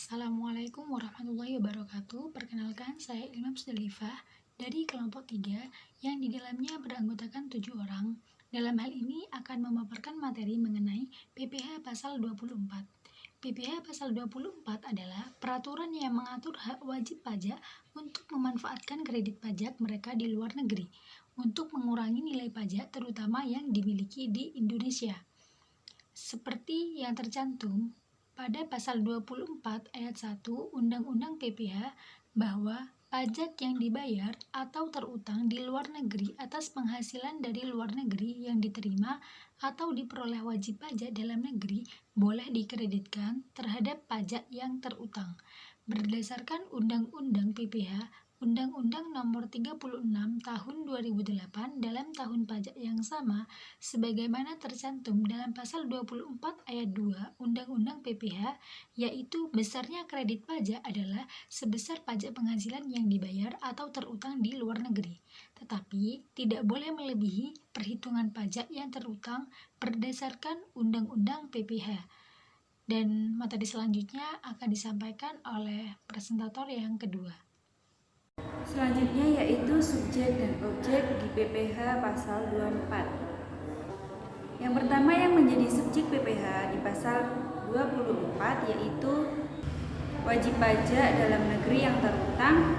Assalamualaikum warahmatullahi wabarakatuh. Perkenalkan, saya Ilham Musdalifah dari kelompok 3 yang di dalamnya beranggotakan 7 orang. Dalam hal ini akan memaparkan materi mengenai PPh pasal 24. PPh pasal 24 adalah peraturan yang mengatur hak wajib pajak untuk memanfaatkan kredit pajak mereka di luar negeri untuk mengurangi nilai pajak terutama yang dimiliki di Indonesia. Seperti yang tercantum pada pasal 24 ayat 1 Undang-Undang PPh bahwa pajak yang dibayar atau terutang di luar negeri atas penghasilan dari luar negeri yang diterima atau diperoleh wajib pajak dalam negeri boleh dikreditkan terhadap pajak yang terutang. Berdasarkan Undang-Undang PPh, Undang-Undang Nomor 36 Tahun 2008 dalam tahun pajak yang sama sebagaimana tercantum dalam pasal 24 ayat 2 Undang-Undang PPh, yaitu besarnya kredit pajak adalah sebesar pajak penghasilan yang dibayar atau terutang di luar negeri, tetapi tidak boleh melebihi perhitungan pajak yang terutang berdasarkan Undang-Undang PPh. Dan materi selanjutnya akan disampaikan oleh presentator yang kedua. Selanjutnya yaitu subjek dan objek di PPh pasal 24. Yang pertama yang menjadi subjek PPh di pasal 24 yaitu wajib pajak dalam negeri yang terutang,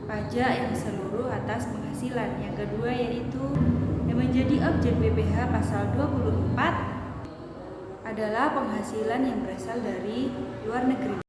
pajak yang seluruh atas penghasilan. Yang kedua yaitu yang menjadi objek PPh pasal 24 adalah penghasilan yang berasal dari luar negeri.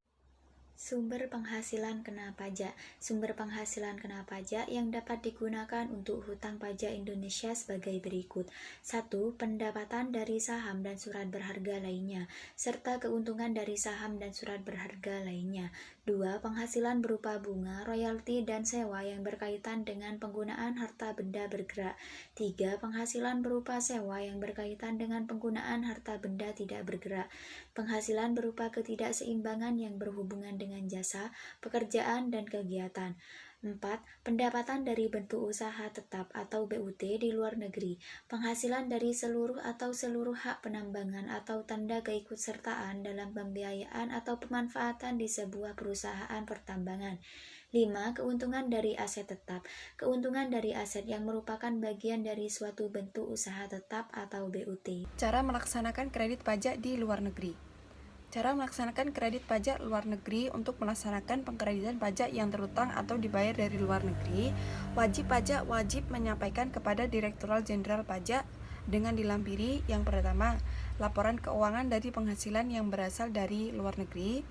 Sumber penghasilan kena pajak. Sumber penghasilan kena pajak yang dapat digunakan untuk hutang pajak Indonesia sebagai berikut. 1. Pendapatan dari saham dan surat berharga lainnya, serta keuntungan dari saham dan surat berharga lainnya. 2. Penghasilan berupa bunga, royalti, dan sewa yang berkaitan dengan penggunaan harta benda bergerak. 3. Penghasilan berupa sewa yang berkaitan dengan penggunaan harta benda tidak bergerak. Penghasilan berupa ketidakseimbangan yang berhubungan dengan jasa, pekerjaan, dan kegiatan. 4. Pendapatan dari bentuk usaha tetap atau BUT di luar negeri. Penghasilan dari seluruh atau seluruh hak penambangan atau tanda keikutsertaan dalam pembiayaan atau pemanfaatan di sebuah perusahaan pertambangan. 5. Keuntungan dari aset tetap. Keuntungan dari aset yang merupakan bagian dari suatu bentuk usaha tetap atau BUT. Cara melaksanakan kredit pajak di luar negeri. Cara melaksanakan kredit pajak luar negeri. Untuk melaksanakan pengkreditan pajak yang terutang atau dibayar dari luar negeri, wajib pajak wajib menyampaikan kepada Direktorat Jenderal Pajak dengan dilampiri yang pertama, laporan keuangan dari penghasilan yang berasal dari luar negeri.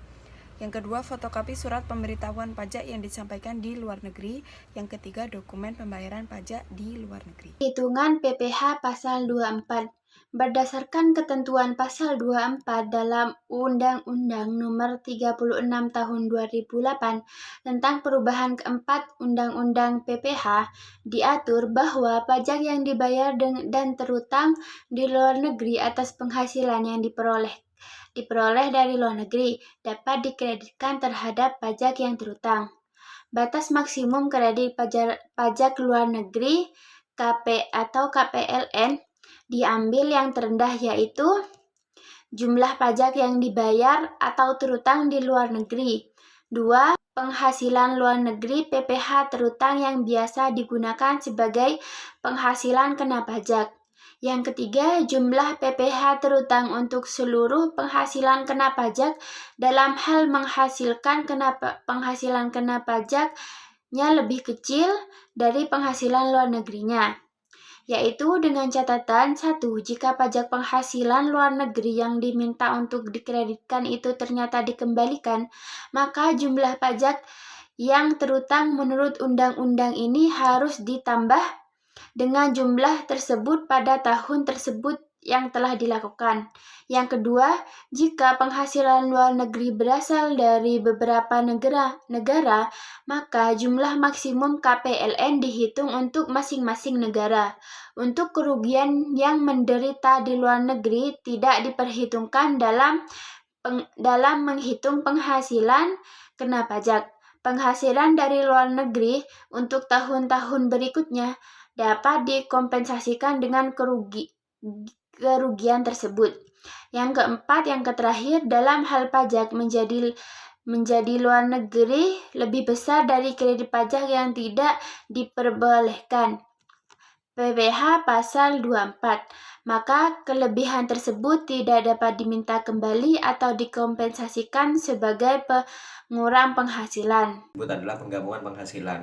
Yang kedua, fotokopi surat pemberitahuan pajak yang disampaikan di luar negeri. Yang ketiga, dokumen pembayaran pajak di luar negeri. Hitungan PPh pasal 24. Berdasarkan ketentuan pasal 24 dalam Undang-Undang Nomor 36 Tahun 2008 tentang perubahan keempat Undang-Undang PPh, diatur bahwa pajak yang dibayar dan terutang di luar negeri atas penghasilan yang diperoleh dari luar negeri dapat dikreditkan terhadap pajak yang terutang. Batas maksimum kredit pajak luar negeri KP atau KPLN diambil yang terendah, yaitu jumlah pajak yang dibayar atau terutang di luar negeri. 2. Penghasilan luar negeri PPh terutang yang biasa digunakan sebagai penghasilan kena pajak. Yang ketiga, jumlah PPh terutang untuk seluruh penghasilan kena pajak dalam hal menghasilkan penghasilan kena pajaknya lebih kecil dari penghasilan luar negerinya, yaitu dengan catatan 1. Jika pajak penghasilan luar negeri yang diminta untuk dikreditkan itu ternyata dikembalikan, maka jumlah pajak yang terutang menurut undang-undang ini harus ditambah dengan jumlah tersebut pada tahun tersebut yang telah dilakukan. Yang kedua, jika penghasilan luar negeri berasal dari beberapa negara, maka jumlah maksimum KPLN dihitung untuk masing-masing negara. Untuk kerugian yang menderita di luar negeri tidak diperhitungkan dalam menghitung penghasilan kena pajak. Penghasilan dari luar negeri untuk tahun-tahun berikutnya dapat dikompensasikan dengan kerugian tersebut. Yang keempat, yang terakhir, dalam hal pajak menjadi menjadi luar negeri lebih besar dari kredit pajak yang tidak diperbolehkan. PPh pasal 24. Maka kelebihan tersebut tidak dapat diminta kembali atau dikompensasikan sebagai pengurang penghasilan. Tersebut adalah penggabungan penghasilan.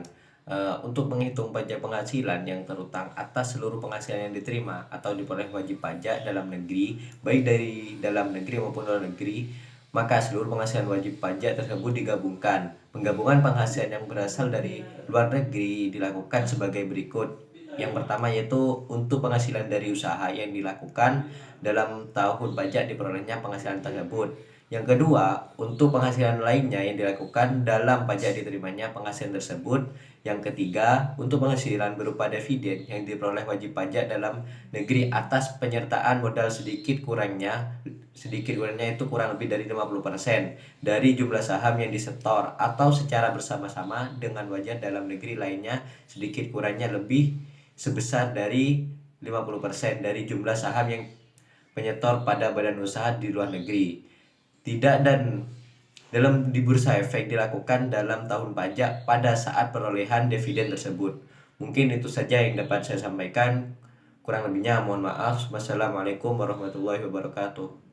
Untuk menghitung pajak penghasilan yang terutang atas seluruh penghasilan yang diterima atau diperoleh wajib pajak dalam negeri, baik dari dalam negeri maupun luar negeri, maka seluruh penghasilan wajib pajak tersebut digabungkan. Penggabungan penghasilan yang berasal dari luar negeri dilakukan sebagai berikut. Yang pertama yaitu untuk penghasilan dari usaha yang dilakukan dalam tahun pajak diperolehnya penghasilan tersebut. Yang kedua, untuk penghasilan lainnya yang dilakukan dalam pajak diterimanya penghasilan tersebut. Yang ketiga, untuk penghasilan berupa dividen yang diperoleh wajib pajak dalam negeri atas penyertaan modal sedikit kurangnya itu kurang lebih dari 50% dari jumlah saham yang disetor atau secara bersama-sama dengan wajah dalam negeri lainnya sedikit kurangnya lebih sebesar dari 50% dari jumlah saham yang penyetor pada badan usaha di luar negeri. Tidak dan dalam di bursa efek dilakukan dalam tahun pajak pada saat perolehan dividen tersebut. Mungkin itu saja yang dapat saya sampaikan. Kurang lebihnya mohon maaf. Wassalamualaikum warahmatullahi wabarakatuh.